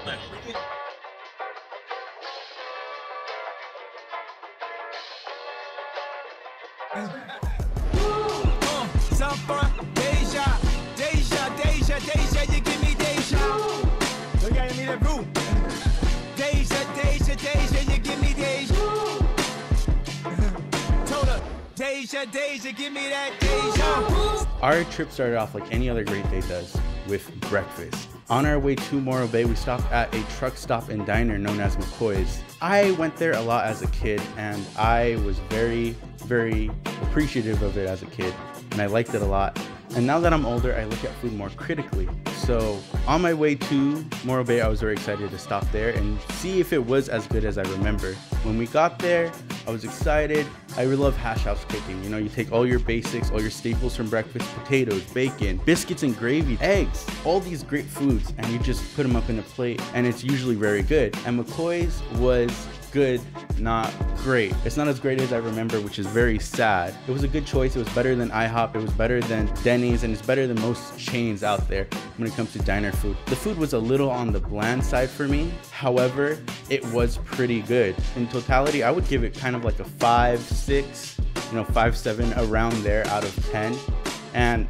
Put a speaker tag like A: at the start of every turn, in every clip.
A: Deja, you give me deja. Look at me, that room. Deja, you give me deja. Told her, Deja, give me that deja.
B: Our trip started off like any other great day does, with breakfast. On our way to Morro Bay, we stopped at a truck stop and diner known as McCoy's. I went there a lot as a kid, and I was very, very appreciative of it as a kid, and I liked it a lot. And now that I'm older, I look at food more critically. So on my way to Morro Bay, I was very excited to stop there and see if it was as good as I remember. When we got there, I was excited. I really love hash house cooking. You know, you take all your basics, all your staples from breakfast, potatoes, bacon, biscuits and gravy, eggs, all these great foods, and you just put them up in a plate, and it's usually very good. And McCoy's was good, not great. It's not as great as I remember, which is very sad. It was a good choice. It was better than IHOP. It was better than Denny's, and it's better than most chains out there when it comes to diner food. The food was a little on the bland side for me. However, it was pretty good. In totality, I would give it kind of like a 5, 6, 5, 7, around there out of 10. And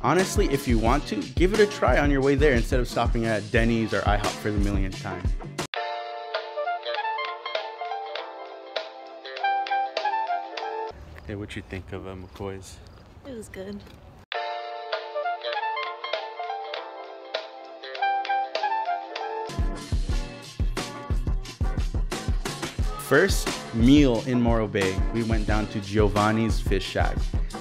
B: honestly, if you want to, give it a try on your way there instead of stopping at Denny's or IHOP for the millionth time. Hey, what you think of McCoy's?
C: It was good.
B: First meal in Morro Bay, we went down to Giovanni's Fish Shack.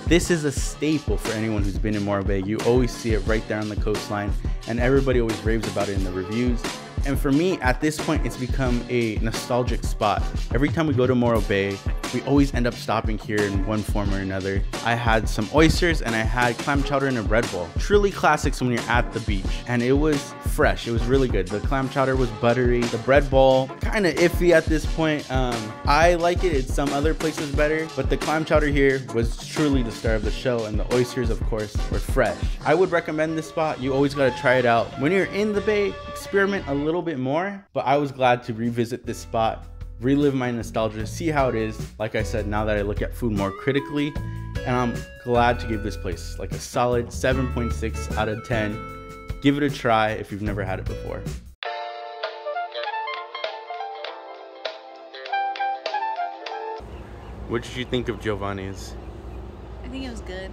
B: This is a staple for anyone who's been in Morro Bay. You always see it right there on the coastline, and everybody always raves about it in the reviews. And for me, at this point, it's become a nostalgic spot. Every time we go to Morro Bay, we always end up stopping here in one form or another. I had some oysters and I had clam chowder and a bread bowl. Truly classics when you're at the beach. And it was fresh, it was really good. The clam chowder was buttery. The bread bowl, kind of iffy at this point. I like it, it's some other places better, but the clam chowder here was truly the star of the show, and the oysters, of course, were fresh. I would recommend this spot. You always gotta try it out. When you're in the Bay, experiment a little bit more, but I was glad to revisit this spot, relive my nostalgia, see how it is. Like I said, now that I look at food more critically, and I'm glad to give this place like a solid 7.6 out of 10. Give it a try if you've never had it before. What did you think of Giovanni's?
C: I think it was good.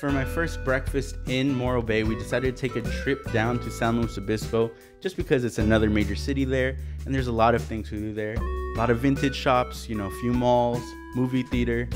B: For my first breakfast in Morro Bay, we decided to take a trip down to San Luis Obispo just because it's another major city there and there's a lot of things to do there. A lot of vintage shops, a few malls, movie theater,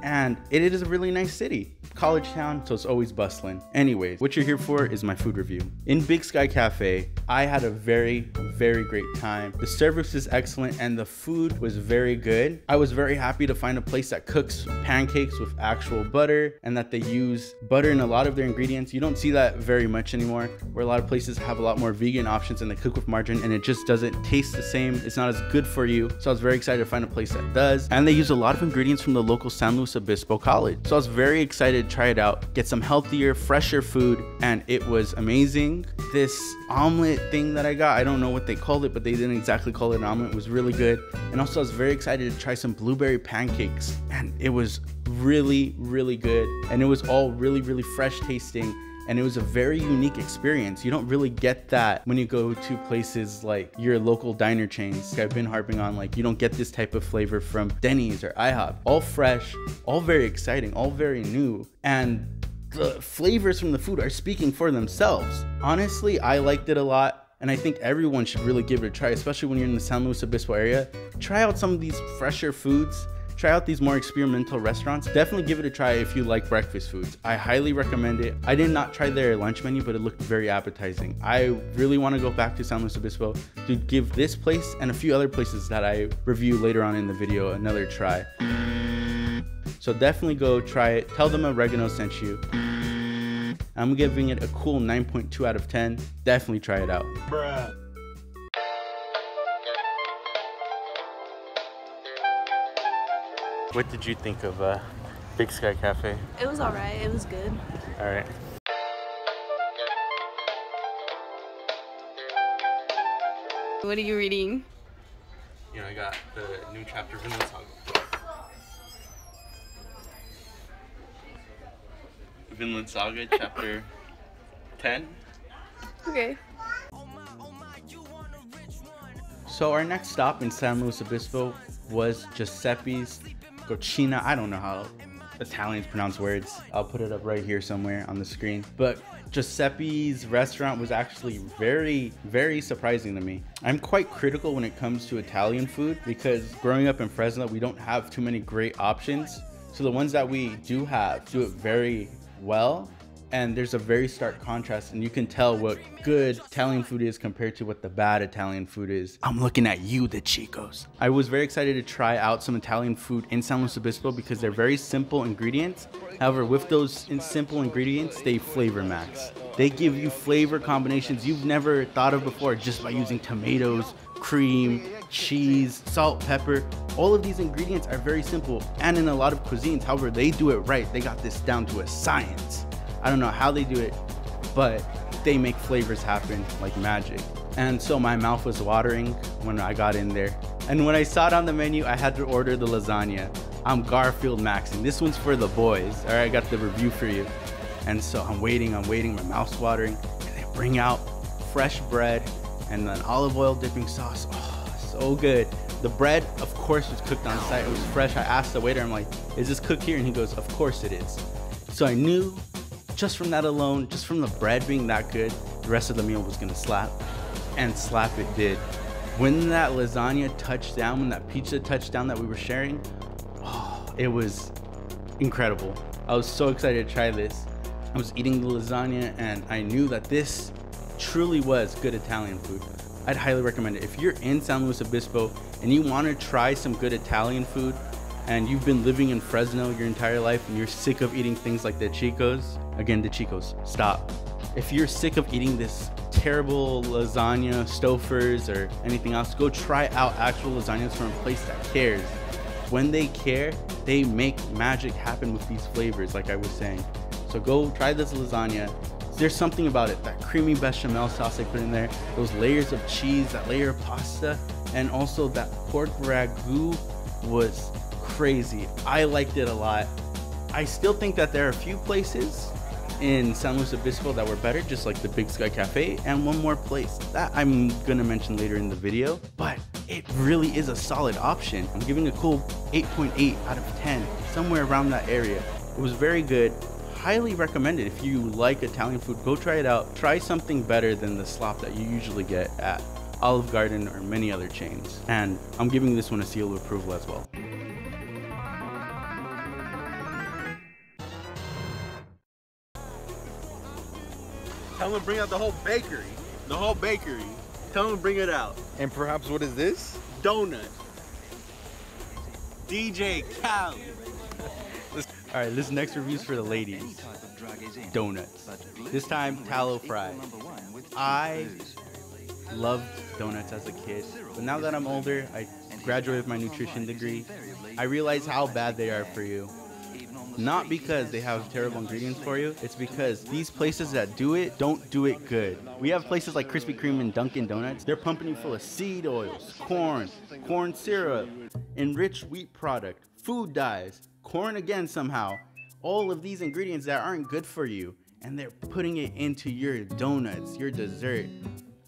B: and it is a really nice city. College town, so it's always bustling. Anyways, what you're here for is my food review. In Big Sky Cafe, I had a very, very great time. The service is excellent and the food was very good. I was very happy to find a place that cooks pancakes with actual butter and that they use butter in a lot of their ingredients. You don't see that very much anymore, where a lot of places have a lot more vegan options and they cook with margarine and it just doesn't taste the same. It's not as good for you. So I was very excited to find a place that does. And they use a lot of ingredients from the local San Luis Obispo College. So I was very excited to try it out, get some healthier, fresher food, and it was amazing. This omelet thing that I got, I don't know what they called it, but they didn't exactly call it an omelet. It was really good. And also I was very excited to try some blueberry pancakes, and it was really, really good. And it was all really, really fresh tasting. And it was a very unique experience. You don't really get that when you go to places like your local diner chains. I've been harping on, like, you don't get this type of flavor from Denny's or IHOP. All fresh, all very exciting, all very new. And the flavors from the food are speaking for themselves. Honestly, I liked it a lot. And I think everyone should really give it a try, especially when you're in the San Luis Obispo area. Try out some of these fresher foods. Try out these more experimental restaurants. Definitely give it a try if you like breakfast foods. I highly recommend it. I did not try their lunch menu, but it looked very appetizing. I really want to go back to San Luis Obispo to give this place and a few other places that I review later on in the video another try. So definitely go try it. Tell them Oregano sent you. I'm giving it a cool 9.2 out of 10. Definitely try it out. Bruh. What did you think of Big Sky Cafe?
C: It was alright. It was good.
B: All right.
D: What are you reading?
B: You know, I got the new chapter of Vinland Saga. Vinland Saga, chapter 10.
D: Okay.
B: So our next stop in San Luis Obispo was Giuseppe's Cucina. I don't know how Italians pronounce words. I'll put it up right here somewhere on the screen. But Giuseppe's restaurant was actually very, very surprising to me. I'm quite critical when it comes to Italian food because growing up in Fresno, we don't have too many great options. So the ones that we do have do it very well. And there's a very stark contrast, and you can tell what good Italian food is compared to what the bad Italian food is. I'm looking at you, the Chicos. I was very excited to try out some Italian food in San Luis Obispo because they're very simple ingredients. However, with those simple ingredients, they flavor max. They give you flavor combinations you've never thought of before just by using tomatoes, cream, cheese, salt, pepper. All of these ingredients are very simple, and in a lot of cuisines, however, they do it right. They got this down to a science. I don't know how they do it, but they make flavors happen like magic. And so my mouth was watering when I got in there. And when I saw it on the menu, I had to order the lasagna. I'm Garfield Maxing. This one's for the boys. All right, I got the review for you. And so I'm waiting, my mouth's watering. And they bring out fresh bread and then olive oil dipping sauce. Oh, so good. The bread, of course, was cooked on site. It was fresh. I asked the waiter, I'm like, is this cooked here? And he goes, of course it is. So I knew just from that alone, just from the bread being that good, the rest of the meal was gonna slap, and slap it did. When that lasagna touched down, when that pizza touched down that we were sharing, oh, it was incredible. I was so excited to try this. I was eating the lasagna and I knew that this truly was good Italian food. I'd highly recommend it. If you're in San Luis Obispo and you wanna try some good Italian food, and you've been living in Fresno your entire life and you're sick of eating things like the Chicos, again, the Chicos, stop. If you're sick of eating this terrible lasagna, Stouffer's, or anything else, go try out actual lasagnas from a place that cares. When they care, they make magic happen with these flavors, like I was saying. So go try this lasagna. There's something about it, that creamy bechamel sauce they put in there, those layers of cheese, that layer of pasta, and also that pork ragu was crazy. I liked it a lot. I still think that there are a few places in San Luis Obispo that were better, just like the Big Sky Cafe, and one more place that I'm gonna mention later in the video, but it really is a solid option. I'm giving a cool 8.8 out of 10, somewhere around that area. It was very good. Highly recommend it. If you like Italian food, go try it out. Try something better than the slop that you usually get at Olive Garden or many other chains. And I'm giving this one a seal of approval as well.
E: Tell them to bring out the whole bakery. The whole bakery. Tell them to bring it out.
F: And perhaps what is this?
E: Donut. DJ Khaled.
B: All right, this next review is for the ladies. Donuts. This time, tallow fries. I loved donuts as a kid, but now that I'm older, I graduated with my nutrition degree. I realize how bad they are for you. Not because they have terrible ingredients for you, it's because these places that do it don't do it good. We have places like Krispy Kreme and Dunkin' Donuts. They're pumping you full of seed oils, corn syrup, enriched wheat product, food dyes, corn again somehow. All of these ingredients that aren't good for you, and they're putting it into your donuts, your dessert.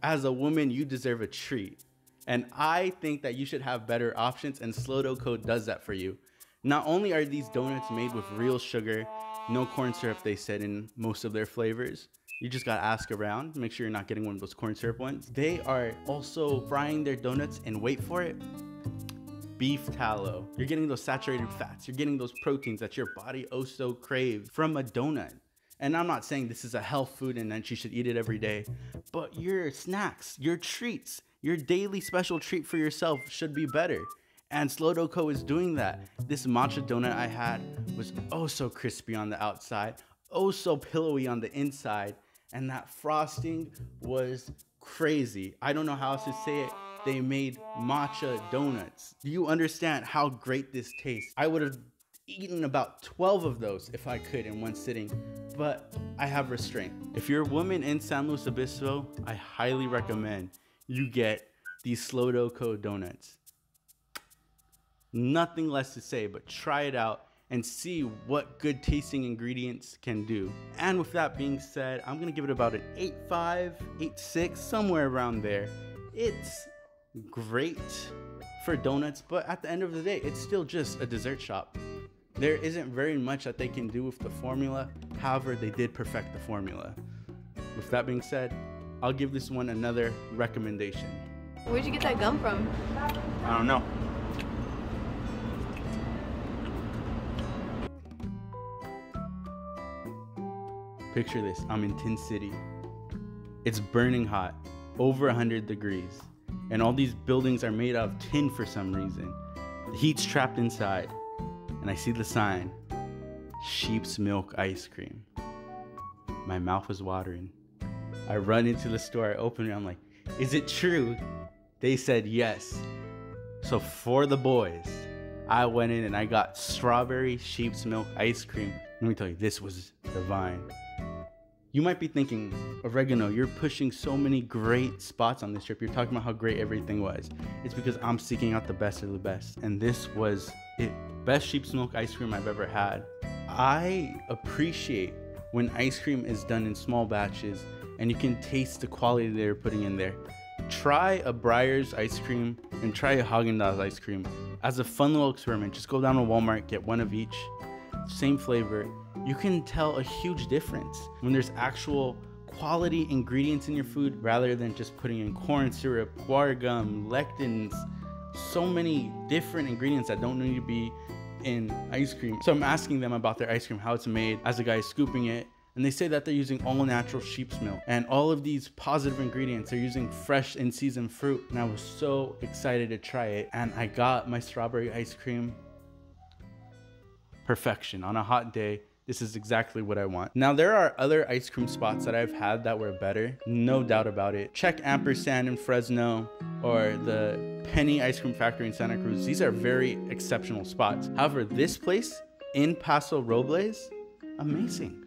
B: As a woman, you deserve a treat. And I think that you should have better options, and Slow Dough Co. does that for you. Not only are these donuts made with real sugar, no corn syrup they said in most of their flavors. You just gotta ask around, make sure you're not getting one of those corn syrup ones. They are also frying their donuts, and wait for it, beef tallow. You're getting those saturated fats. You're getting those proteins that your body oh so craves from a donut. And I'm not saying this is a health food and that you should eat it every day, but your snacks, your treats, your daily special treat for yourself should be better. And Slow Dough Co. is doing that. This matcha donut I had was oh so crispy on the outside, oh so pillowy on the inside, and that frosting was crazy. I don't know how else to say it. they made matcha donuts. Do you understand how great this tastes? I would have eaten about 12 of those if I could in one sitting, but I have restraint. If you're a woman in San Luis Obispo, I highly recommend you get these Slow Dough donuts. Nothing less to say, but try it out and see what good tasting ingredients can do. And with that being said, I'm gonna give it about an 8.5, 8.6, somewhere around there. It's great for donuts, but at the end of the day, it's still just a dessert shop. There isn't very much that they can do with the formula. However, they did perfect the formula. With that being said, I'll give this one another recommendation.
D: Where'd you get that gum from?
B: I don't know. Picture this, I'm in Tin City. It's burning hot, over 100 degrees. And all these buildings are made out of tin for some reason. The heat's trapped inside. And I see the sign, sheep's milk ice cream. My mouth was watering. I run into the store, I open it, I'm like, is it true? They said yes. So for the boys, I went in and I got strawberry sheep's milk ice cream. Let me tell you, this was divine. You might be thinking, Oregano, you're pushing so many great spots on this trip. You're talking about how great everything was. It's because I'm seeking out the best of the best. And this was it. Best sheep's milk ice cream I've ever had. I appreciate when ice cream is done in small batches and you can taste the quality they're putting in there. Try a Breyers ice cream and try a Haagen-Dazs ice cream. As a fun little experiment, just go down to Walmart, get one of each, same flavor. You can tell a huge difference when there's actual quality ingredients in your food rather than just putting in corn syrup, guar gum, lectins, so many different ingredients that don't need to be in ice cream. So I'm asking them about their ice cream, how it's made, as the guy is scooping it, and they say that they're using all natural sheep's milk and all of these positive ingredients. They're using fresh and seasoned fruit, and I was so excited to try it. And I got my strawberry ice cream. Perfection. On a hot day, this is exactly what I want. Now, there are other ice cream spots that I've had that were better, no doubt about it. Check Ampersand in Fresno or the Penny Ice Cream Factory in Santa Cruz. These are very exceptional spots. However, this place in Paso Robles, amazing.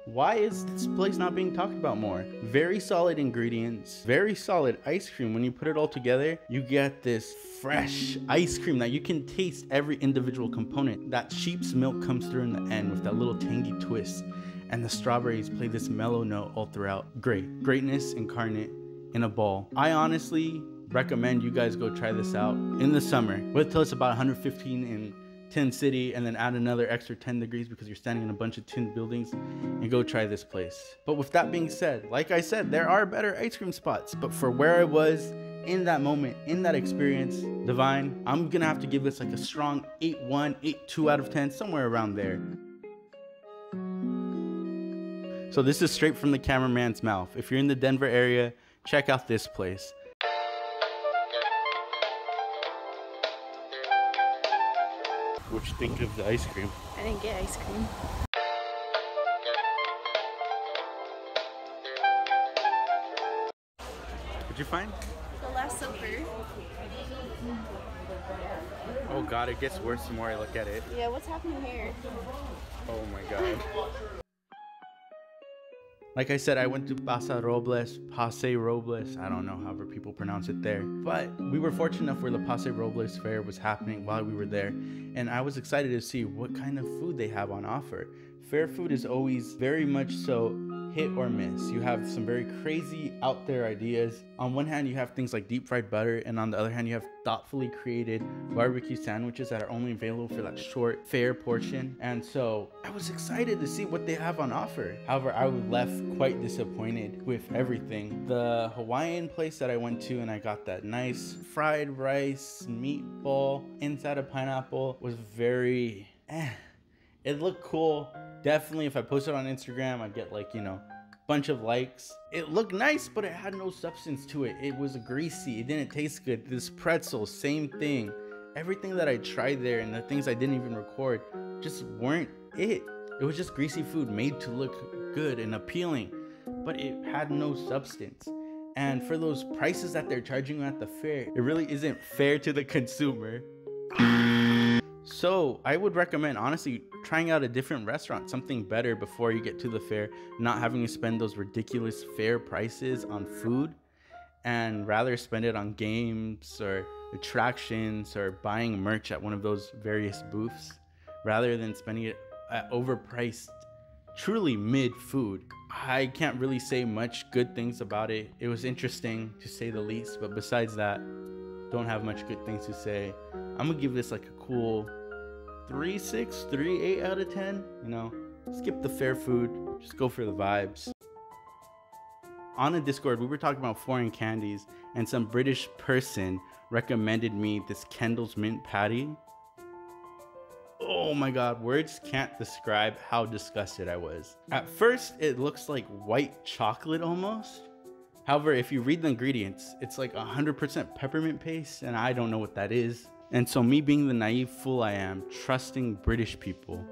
B: Why is this place not being talked about more? Very solid ingredients, very solid ice cream. When you put it all together, you get this fresh ice cream that you can taste every individual component. That sheep's milk comes through in the end with that little tangy twist, and the strawberries play this mellow note all throughout. Greatness incarnate in a ball. I honestly recommend you guys go try this out in the summer. Wait till it's about 115 in Tin City and then add another extra 10 degrees because you're standing in a bunch of tin buildings, and go try this place. But with that being said, like I said, there are better ice cream spots, but for where I was in that moment, in that experience, divine, I'm gonna have to give this like a strong 8.1, 8.2 out of 10, somewhere around there. So this is straight from the cameraman's mouth. If you're in the Denver area, check out this place. What you think of the ice cream?
D: I didn't get ice cream.
B: What'd you find?
D: The Last Supper.
B: Oh God, it gets worse the more I look at it.
D: Yeah, what's happening here?
B: Oh my God. Like I said, I went to Paso Robles, I don't know however people pronounce it there. But we were fortunate enough where the Paso Robles fair was happening while we were there. And I was excited to see what kind of food they have on offer. Fair food is always very much so hit or miss. You have some very crazy out there ideas. On one hand, you have things like deep fried butter, and on the other hand, you have thoughtfully created barbecue sandwiches that are only available for that short fair portion. And so I was excited to see what they have on offer. However, I was left quite disappointed with everything. The Hawaiian place that I went to and I got that nice fried rice meatball inside a pineapple was very It looked cool. Definitely, if I posted on Instagram, I'd get like, bunch of likes. It looked nice, but it had no substance to it. It was greasy. It didn't taste good. This pretzel, same thing. Everything that I tried there and the things I didn't even record just weren't it. It was just greasy food made to look good and appealing, but it had no substance. And for those prices that they're charging you at the fair, it really isn't fair to the consumer. So I would recommend, honestly, trying out a different restaurant, something better before you get to the fair, not having to spend those ridiculous fair prices on food, and rather spend it on games or attractions or buying merch at one of those various booths, rather than spending it at overpriced, truly mid food. I can't really say much good things about it. It was interesting to say the least, but besides that, don't have much good things to say. I'm gonna give this like a cool 3.6, 3.8 out of 10. You know, skip the fair food, just go for the vibes. On a Discord, we were talking about foreign candies, and some British person recommended me this Kendall's mint patty. Oh my god, words can't describe how disgusted I was. At first, it looks like white chocolate almost. However, if you read the ingredients, it's like 100% peppermint paste, and I don't know what that is. And so me being the naive fool I am, trusting British people,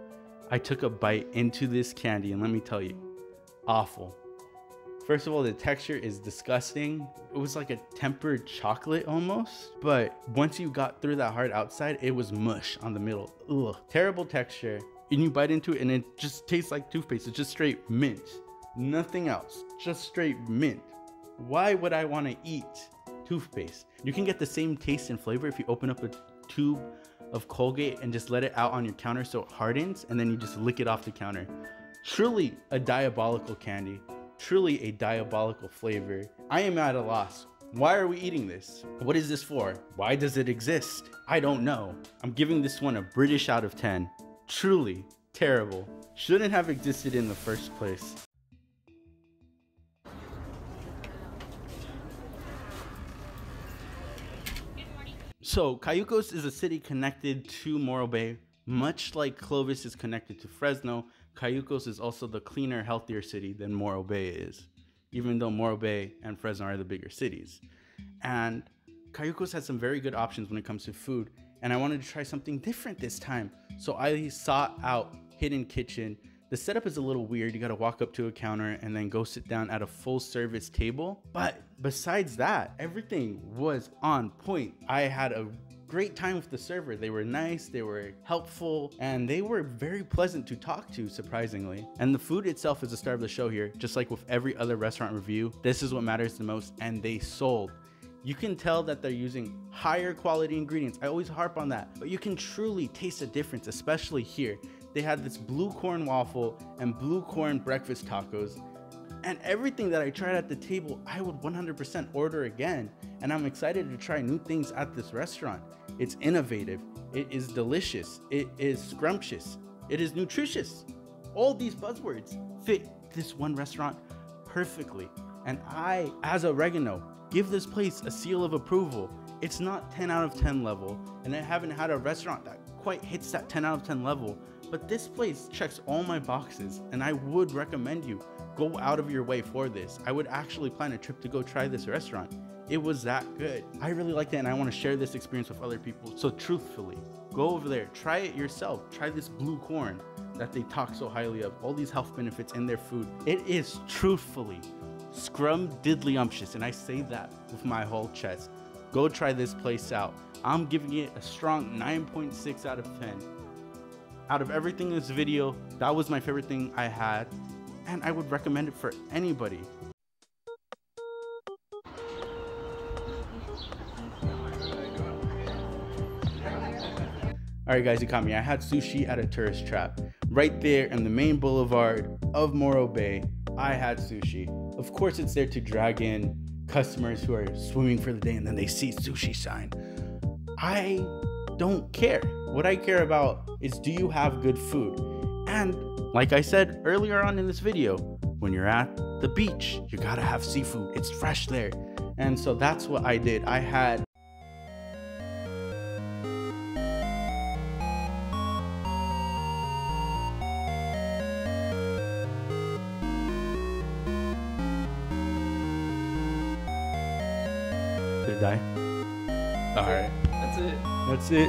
B: I took a bite into this candy, and let me tell you, awful. First of all, the texture is disgusting. It was like a tempered chocolate almost, but once you got through that hard outside, it was mush on the middle. Ugh, terrible texture. And you bite into it and it just tastes like toothpaste. It's just straight mint, nothing else, just straight mint. Why would I want to eat toothpaste? You can get the same taste and flavor if you open up a tube of Colgate and just let it out on your counter so it hardens, and then you just lick it off the counter. Truly a diabolical candy. Truly a diabolical flavor. I am at a loss. Why are we eating this? What is this for? Why does it exist? I don't know. I'm giving this one a British out of 10. Truly terrible. Shouldn't have existed in the first place. So Cayucos is a city connected to Morro Bay. Much like Clovis is connected to Fresno, Cayucos is also the cleaner, healthier city than Morro Bay is, even though Morro Bay and Fresno are the bigger cities. And Cayucos has some very good options when it comes to food, and I wanted to try something different this time. So I sought out Hidden Kitchen. The setup is a little weird. You gotta walk up to a counter and then go sit down at a full service table. But besides that, everything was on point. I had a great time with the server. They were nice, they were helpful, and they were very pleasant to talk to, surprisingly. And the food itself is the star of the show here. Just like with every other restaurant review, this is what matters the most, and they sold. You can tell that they're using higher quality ingredients. I always harp on that, but you can truly taste a difference, especially here. They had this blue corn waffle and blue corn breakfast tacos, and everything that I tried at the table, I would 100% order again. And I'm excited to try new things at this restaurant. It's innovative, it is delicious, it is scrumptious, it is nutritious. All these buzzwords fit this one restaurant perfectly. And I, as oregano, give this place a seal of approval. It's not 10 out of 10 level, and I haven't had a restaurant that quite hits that 10 out of 10 level, but this place checks all my boxes, and I would recommend you go out of your way for this. I would actually plan a trip to go try this restaurant. It was that good. I really liked it, and I want to share this experience with other people. So truthfully, go over there, try it yourself. Try this blue corn that they talk so highly of, all these health benefits in their food. It is truthfully scrum-diddly-umptious, and I say that with my whole chest. Go try this place out. I'm giving it a strong 9.6 out of 10. Out of everything in this video, that was my favorite thing I had, and I would recommend it for anybody. Alright guys, you caught me. I had sushi at a tourist trap. Right there in the main boulevard of Morro Bay, I had sushi. Of course it's there to drag in customers who are swimming for the day and then they see sushi sign. I don't care. What I care about is, do you have good food? And like I said earlier on in this video, when you're at the beach, you gotta have seafood. It's fresh there. And so that's what I did. I had Did it die? Alright.
A: That's it.
B: That's it.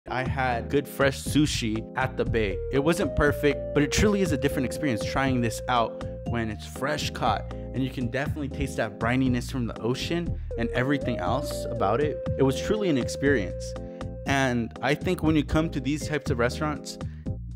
B: I I had good fresh sushi at the bay. It wasn't perfect, but it truly is a different experience trying this out when it's fresh caught. And you can definitely taste that brininess from the ocean and everything else about it. It was truly an experience. And I think when you come to these types of restaurants,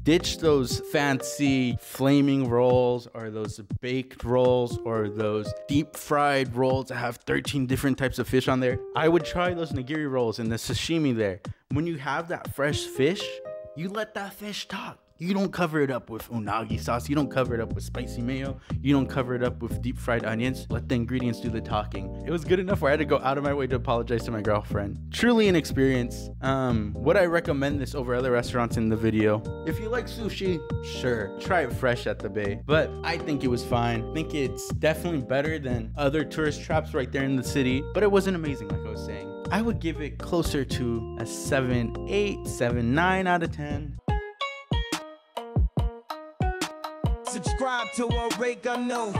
B: ditch those fancy flaming rolls or those baked rolls or those deep fried rolls that have 13 different types of fish on there. I would try those nigiri rolls and the sashimi there. When you have that fresh fish, you let that fish talk. You don't cover it up with unagi sauce. You don't cover it up with spicy mayo. You don't cover it up with deep fried onions. Let the ingredients do the talking. It was good enough where I had to go out of my way to apologize to my girlfriend. Truly an experience. Would I recommend this over other restaurants in the video? If you like sushi, sure, try it fresh at the bay. But I think it was fine. I think it's definitely better than other tourist traps right there in the city. But it wasn't amazing, like I was saying. I would give it closer to a 7.8, 7.9 out of 10.
A: Subscribe to Oregano.